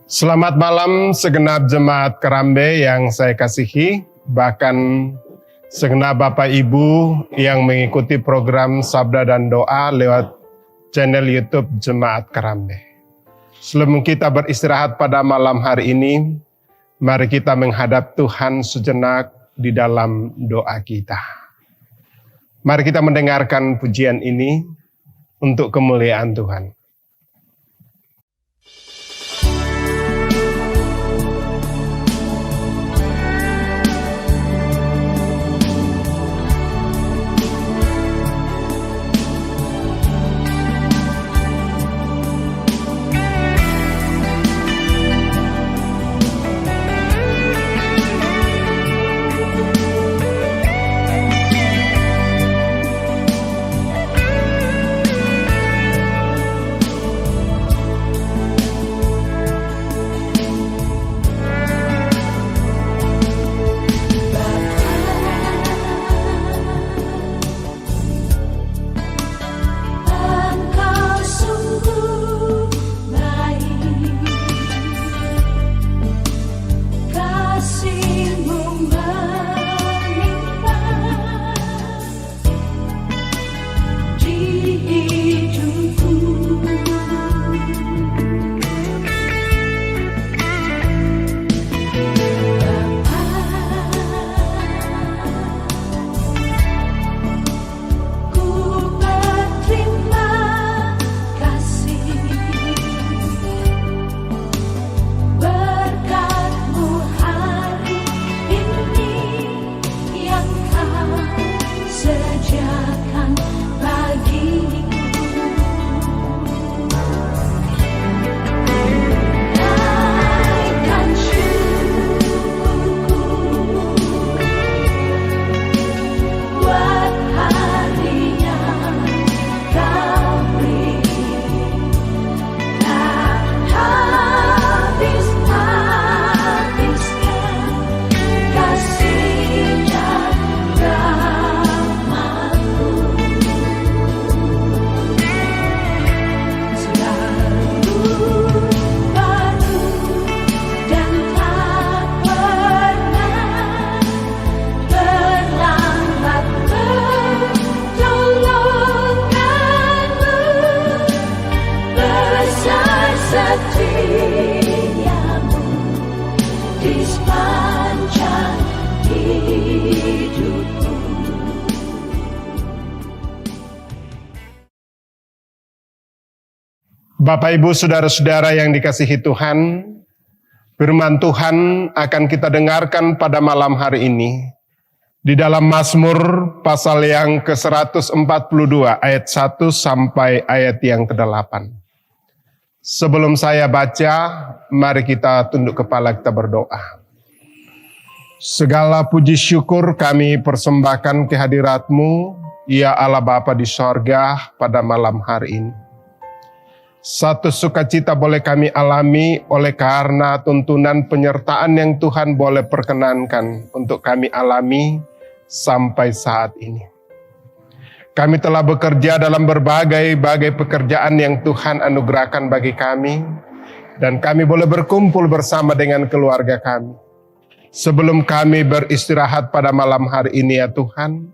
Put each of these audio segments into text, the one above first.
Selamat malam segenap jemaat Kerambe yang saya kasihi, bahkan segenap Bapak Ibu yang mengikuti program Sabda dan Doa lewat channel YouTube Jemaat Kerambe. Sebelum kita beristirahat pada malam hari ini, mari kita menghadap Tuhan sejenak di dalam doa kita. Mari kita mendengarkan pujian ini untuk kemuliaan Tuhan. Bapak, Ibu, Saudara-saudara yang dikasihi Tuhan, firman Tuhan akan kita dengarkan pada malam hari ini di dalam Mazmur pasal yang ke-142 ayat 1 sampai ayat yang ke-8. Sebelum saya baca, mari kita tunduk kepala, kita berdoa. Segala puji syukur kami persembahkan kehadirat-Mu, ya Allah Bapa di sorga, pada malam hari ini. Satu sukacita boleh kami alami oleh karena tuntunan penyertaan yang Tuhan boleh perkenankan untuk kami alami sampai saat ini. Kami telah bekerja dalam berbagai pekerjaan yang Tuhan anugerahkan bagi kami, dan kami boleh berkumpul bersama dengan keluarga kami. Sebelum kami beristirahat pada malam hari ini ya Tuhan,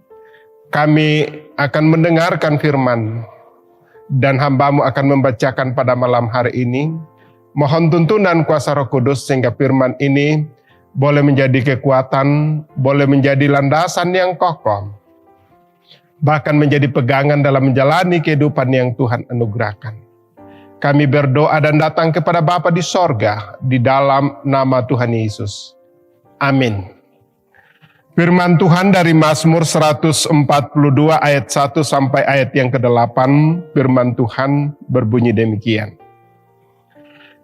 kami akan mendengarkan firman, dan hamba-Mu akan membacakan pada malam hari ini. Mohon tuntunan kuasa Roh Kudus sehingga firman ini boleh menjadi kekuatan, boleh menjadi landasan yang kokoh, bahkan menjadi pegangan dalam menjalani kehidupan yang Tuhan anugerahkan. Kami berdoa dan datang kepada Bapa di sorga, di dalam nama Tuhan Yesus. Amin. Firman Tuhan dari Mazmur 142 ayat 1 sampai ayat yang ke-8, firman Tuhan berbunyi demikian.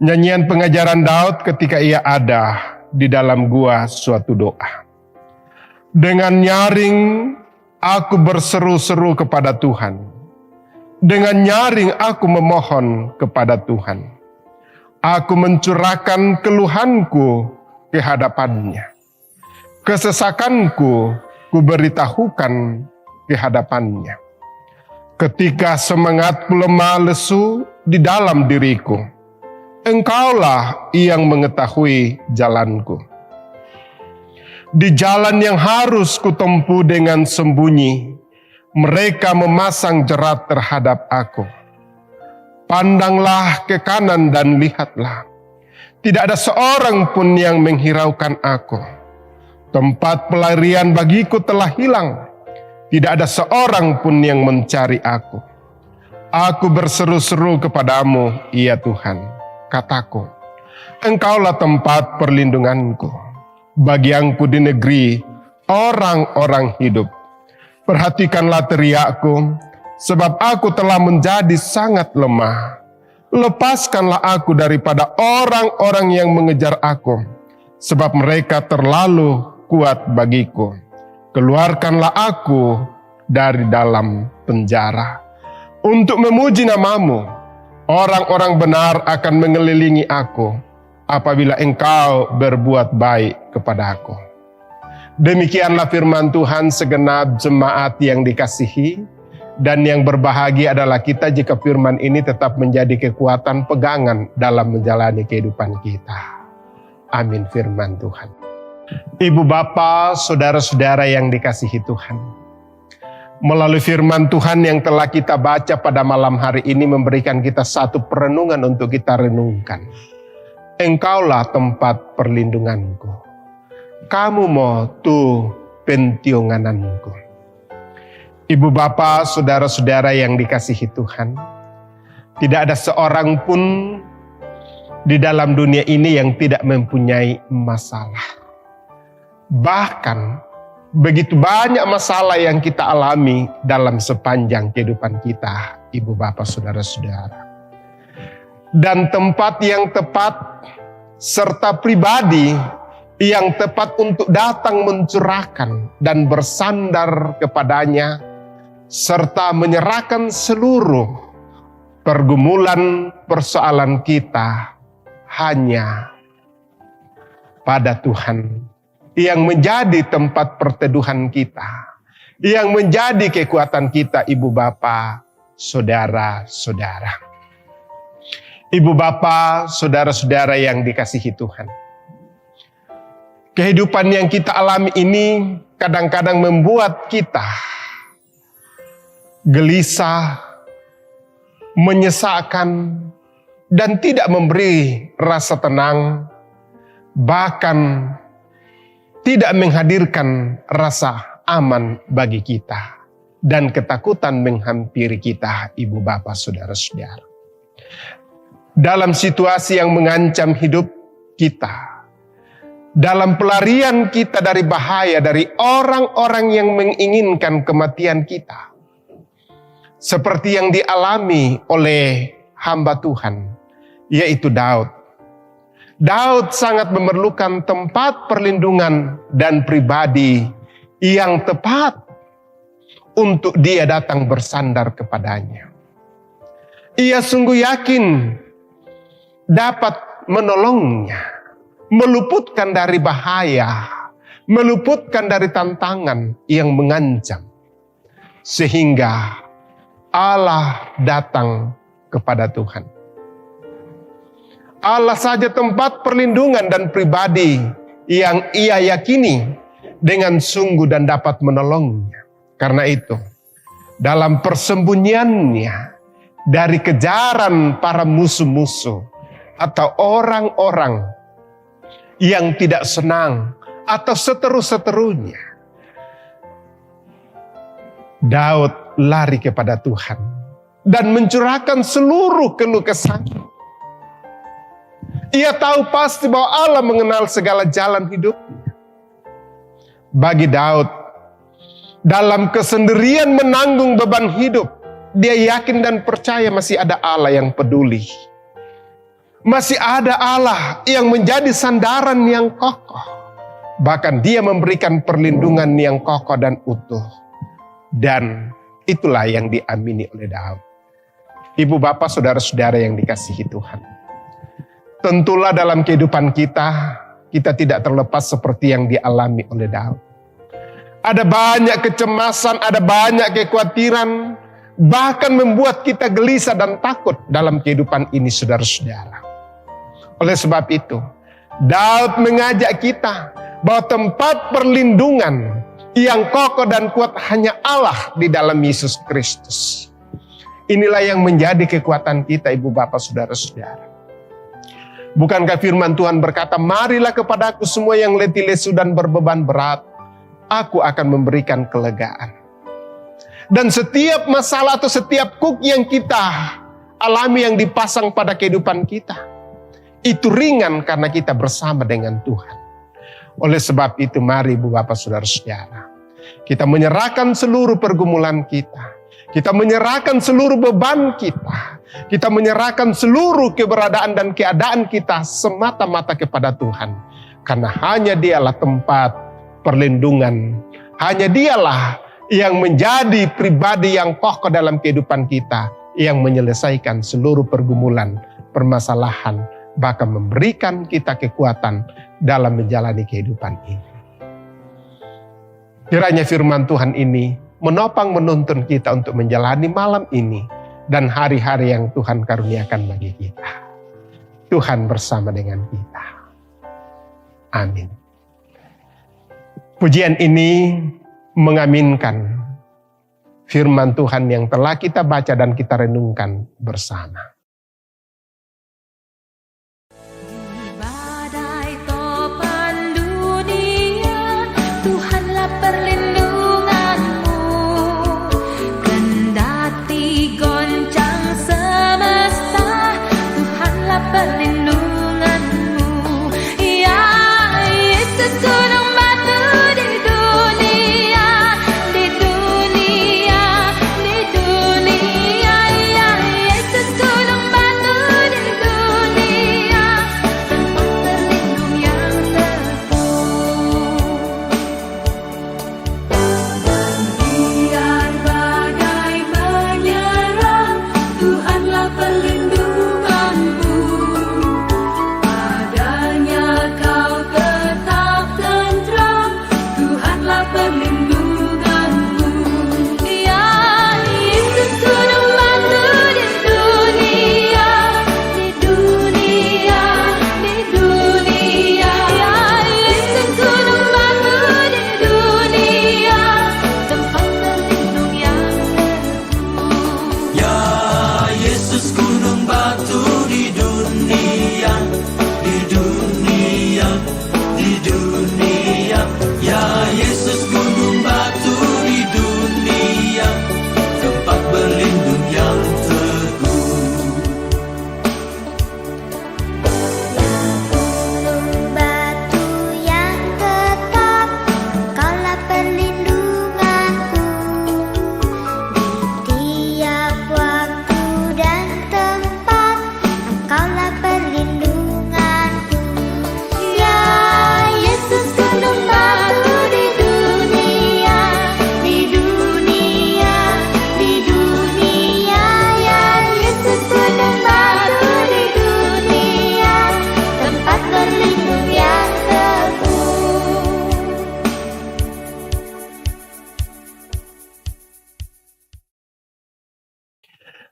Nyanyian pengajaran Daud ketika ia ada di dalam gua suatu doa. Dengan nyaring aku berseru-seru kepada Tuhan. Dengan nyaring aku memohon kepada Tuhan. Aku mencurahkan keluhanku ke hadapan-Nya. Kesesakanku kuberitahukan ke hadapan-Nya. Ketika semangatku lemah lesu di dalam diriku, Engkaulah yang mengetahui jalanku. Di jalan yang harus kutempuh dengan sembunyi, mereka memasang jerat terhadap aku. Pandanglah ke kanan dan lihatlah. Tidak ada seorang pun yang menghiraukan aku. Tempat pelarian bagiku telah hilang. Tidak ada seorang pun yang mencari aku. Aku berseru-seru kepadamu, ya Tuhan. Kataku, Engkaulah tempat perlindunganku. Bagianku di negeri orang-orang hidup. Perhatikanlah teriakku, sebab aku telah menjadi sangat lemah. Lepaskanlah aku daripada orang-orang yang mengejar aku, sebab mereka terlalu kuat bagiku. Keluarkanlah aku dari dalam penjara. Untuk memuji namamu, orang-orang benar akan mengelilingi aku, apabila engkau berbuat baik kepada aku. Demikianlah firman Tuhan segenap jemaat yang dikasihi, dan yang berbahagia adalah kita jika firman ini tetap menjadi kekuatan pegangan dalam menjalani kehidupan kita. Amin firman Tuhan. Ibu bapa, saudara-saudara yang dikasihi Tuhan. Melalui firman Tuhan yang telah kita baca pada malam hari ini memberikan kita satu perenungan untuk kita renungkan. Engkaulah tempat perlindunganku. Kamu mau tu pentiongananku. Ibu bapa, saudara-saudara yang dikasihi Tuhan. Tidak ada seorang pun di dalam dunia ini yang tidak mempunyai masalah. Bahkan begitu banyak masalah yang kita alami dalam sepanjang kehidupan kita, ibu bapa, saudara-saudara. Dan tempat yang tepat serta pribadi yang tepat untuk datang mencurahkan dan bersandar kepadanya, serta menyerahkan seluruh pergumulan persoalan kita hanya pada Tuhan, yang menjadi tempat perteduhan kita, yang menjadi kekuatan kita, ibu bapa, saudara-saudara. Ibu bapa, saudara-saudara yang dikasihi Tuhan. Kehidupan yang kita alami ini kadang-kadang membuat kita gelisah, menyesakan, dan tidak memberi rasa tenang, bahkan tidak menghadirkan rasa aman bagi kita, dan ketakutan menghampiri kita, ibu bapa, saudara-saudara. Dalam situasi yang mengancam hidup kita, dalam pelarian kita dari bahaya, dari orang-orang yang menginginkan kematian kita, seperti yang dialami oleh hamba Tuhan, yaitu Daud. Daud sangat memerlukan tempat perlindungan dan pribadi yang tepat untuk dia datang bersandar kepadanya. Ia sungguh yakin dapat menolongnya, meluputkan dari bahaya, meluputkan dari tantangan yang mengancam. Sehingga Allah datang kepada Tuhan. Allah saja tempat perlindungan dan pribadi yang ia yakini dengan sungguh dan dapat menolongnya. Karena itu, dalam persembunyiannya dari kejaran para musuh-musuh atau orang-orang yang tidak senang atau seteru-seterunya, Daud lari kepada Tuhan dan mencurahkan seluruh keluh kesahnya. Ia tahu pasti bahwa Allah mengenal segala jalan hidupnya. Bagi Daud, dalam kesendirian menanggung beban hidup, dia yakin dan percaya masih ada Allah yang peduli. Masih ada Allah yang menjadi sandaran yang kokoh. Bahkan dia memberikan perlindungan yang kokoh dan utuh. Dan itulah yang diamini oleh Daud. Ibu bapak, saudara-saudara yang dikasihi Tuhan. Tentulah dalam kehidupan kita, kita tidak terlepas seperti yang dialami oleh Daud. Ada banyak kecemasan, ada banyak kekhawatiran, bahkan membuat kita gelisah dan takut dalam kehidupan ini, saudara-saudara. Oleh sebab itu, Daud mengajak kita bahwa tempat perlindungan yang kokoh dan kuat hanya Allah di dalam Yesus Kristus. Inilah yang menjadi kekuatan kita, ibu bapak saudara-saudara. Bukankah firman Tuhan berkata, marilah kepadaku semua yang letih lesu dan berbeban berat, aku akan memberikan kelegaan. Dan setiap masalah atau setiap kuk yang kita alami yang dipasang pada kehidupan kita, itu ringan karena kita bersama dengan Tuhan. Oleh sebab itu mari ibu bapak saudara-saudara, kita menyerahkan seluruh pergumulan kita. Kita menyerahkan seluruh beban kita. Kita menyerahkan seluruh keberadaan dan keadaan kita semata-mata kepada Tuhan. Karena hanya Dialah tempat perlindungan. Hanya Dialah yang menjadi pribadi yang kokoh dalam kehidupan kita. Yang menyelesaikan seluruh pergumulan, permasalahan. Bahkan memberikan kita kekuatan dalam menjalani kehidupan ini. Kiranya firman Tuhan ini menopang menuntun kita untuk menjalani malam ini dan hari-hari yang Tuhan karuniakan bagi kita. Tuhan bersama dengan kita. Amin. Pujian ini mengaminkan firman Tuhan yang telah kita baca dan kita renungkan bersama.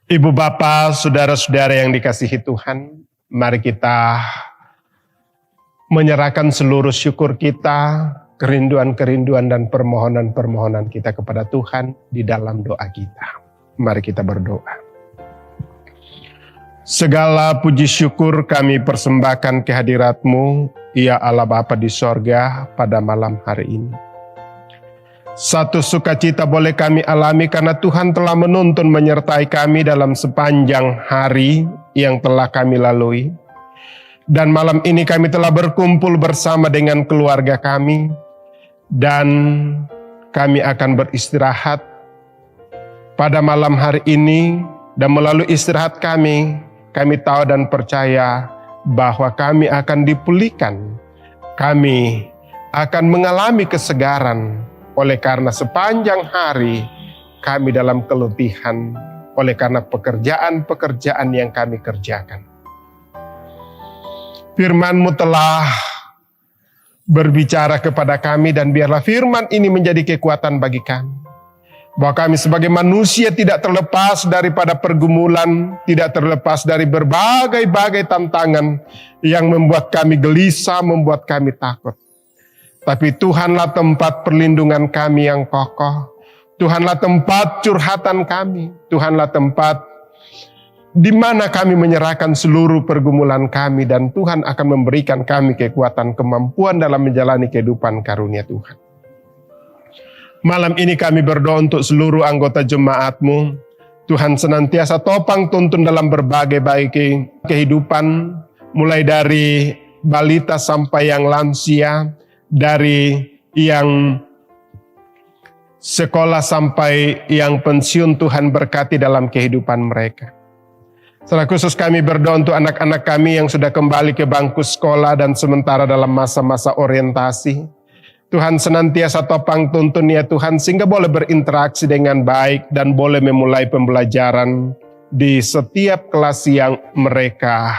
Ibu bapak, saudara-saudara yang dikasihi Tuhan, mari kita menyerahkan seluruh syukur kita, kerinduan-kerinduan dan permohonan-permohonan kita kepada Tuhan di dalam doa kita. Mari kita berdoa. Segala puji syukur kami persembahkan kehadirat-Mu, ya Allah Bapa di sorga pada malam hari ini. Satu sukacita boleh kami alami karena Tuhan telah menuntun menyertai kami dalam sepanjang hari yang telah kami lalui. Dan malam ini kami telah berkumpul bersama dengan keluarga kami. Dan kami akan beristirahat pada malam hari ini. Dan melalui istirahat kami tahu dan percaya bahwa kami akan dipulihkan. Kami akan mengalami kesegaran. Oleh karena sepanjang hari kami dalam keletihan, oleh karena pekerjaan-pekerjaan yang kami kerjakan. Firman-Mu telah berbicara kepada kami dan biarlah firman ini menjadi kekuatan bagi kami. Bahwa kami sebagai manusia tidak terlepas daripada pergumulan, tidak terlepas dari berbagai-bagai tantangan yang membuat kami gelisah, membuat kami takut. Tapi Tuhanlah tempat perlindungan kami yang kokoh. Tuhanlah tempat curhatan kami. Tuhanlah tempat di mana kami menyerahkan seluruh pergumulan kami, dan Tuhan akan memberikan kami kekuatan, kemampuan dalam menjalani kehidupan karunia Tuhan. Malam ini kami berdoa untuk seluruh anggota jemaat-Mu. Tuhan senantiasa topang tuntun dalam berbagai kehidupan, mulai dari balita sampai yang lansia, dari yang sekolah sampai yang pensiun. Tuhan berkati dalam kehidupan mereka. Secara khusus kami berdoa untuk anak-anak kami yang sudah kembali ke bangku sekolah dan sementara dalam masa-masa orientasi. Tuhan senantiasa topang tuntun ya Tuhan, sehingga boleh berinteraksi dengan baik dan boleh memulai pembelajaran di setiap kelas yang mereka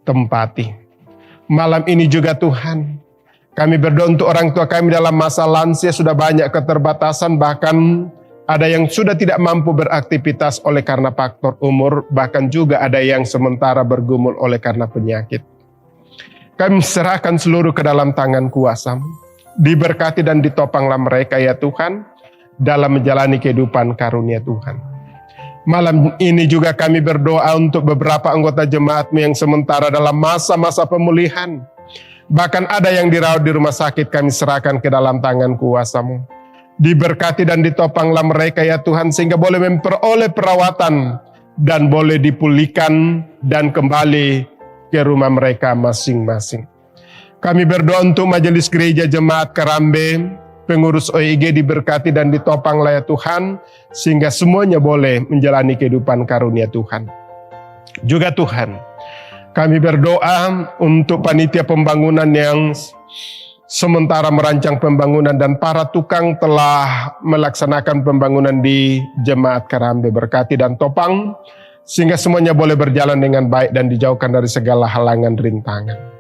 tempati. Malam ini juga Tuhan, kami berdoa untuk orang tua kami dalam masa lansia, sudah banyak keterbatasan, bahkan ada yang sudah tidak mampu beraktivitas oleh karena faktor umur, bahkan juga ada yang sementara bergumul oleh karena penyakit. Kami serahkan seluruh ke dalam tangan kuasa-Mu. Diberkati dan ditopanglah mereka ya Tuhan, dalam menjalani kehidupan karunia Tuhan. Malam ini juga kami berdoa untuk beberapa anggota jemaat-Mu yang sementara dalam masa-masa pemulihan. Bahkan ada yang dirawat di rumah sakit, kami serahkan ke dalam tangan kuasa-Mu. Diberkati dan ditopanglah mereka ya Tuhan, sehingga boleh memperoleh perawatan dan boleh dipulihkan dan kembali ke rumah mereka masing-masing. Kami berdoa untuk majelis gereja jemaat Karambe, pengurus OIG, diberkati dan ditopanglah ya Tuhan, sehingga semuanya boleh menjalani kehidupan karunia Tuhan. Juga Tuhan, kami berdoa untuk panitia pembangunan yang sementara merancang pembangunan dan para tukang telah melaksanakan pembangunan di jemaat Karambe. Berkati dan topang, sehingga semuanya boleh berjalan dengan baik dan dijauhkan dari segala halangan rintangan.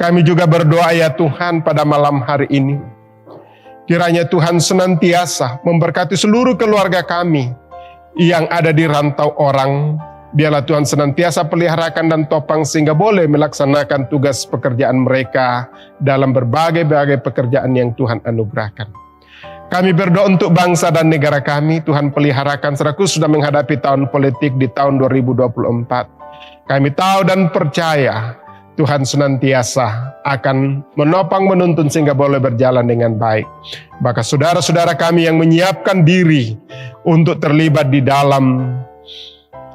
Kami juga berdoa ya Tuhan pada malam hari ini, kiranya Tuhan senantiasa memberkati seluruh keluarga kami yang ada di rantau orang. Biarlah Tuhan senantiasa peliharakan dan topang, sehingga boleh melaksanakan tugas pekerjaan mereka dalam berbagai-bagai pekerjaan yang Tuhan anugerahkan. Kami berdoa untuk bangsa dan negara kami, Tuhan peliharakan, secara khusus sudah menghadapi tahun politik di tahun 2024. Kami tahu dan percaya Tuhan senantiasa akan menopang, menuntun, sehingga boleh berjalan dengan baik. Maka saudara-saudara kami yang menyiapkan diri untuk terlibat di dalam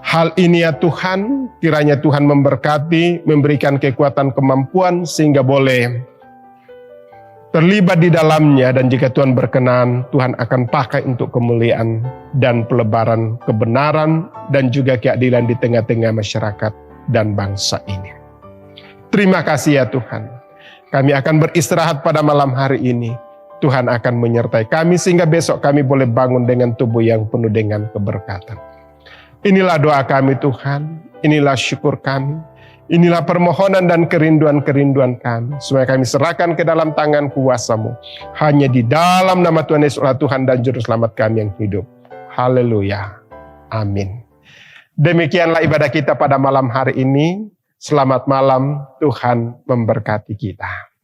hal ini ya Tuhan, kiranya Tuhan memberkati, memberikan kekuatan, kemampuan, sehingga boleh terlibat di dalamnya. Dan jika Tuhan berkenan, Tuhan akan pakai untuk kemuliaan dan pelebaran kebenaran dan juga keadilan di tengah-tengah masyarakat dan bangsa ini. Terima kasih ya Tuhan. Kami akan beristirahat pada malam hari ini. Tuhan akan menyertai kami, sehingga besok kami boleh bangun dengan tubuh yang penuh dengan keberkatan. Inilah doa kami Tuhan, inilah syukur kami, inilah permohonan dan kerinduan-kerinduan kami. Semua kami serahkan ke dalam tangan kuasa-Mu. Hanya di dalam nama Tuhan Yesus Tuhan dan Juru Selamat kami yang hidup. Haleluya. Amin. Demikianlah ibadah kita pada malam hari ini. Selamat malam, Tuhan memberkati kita.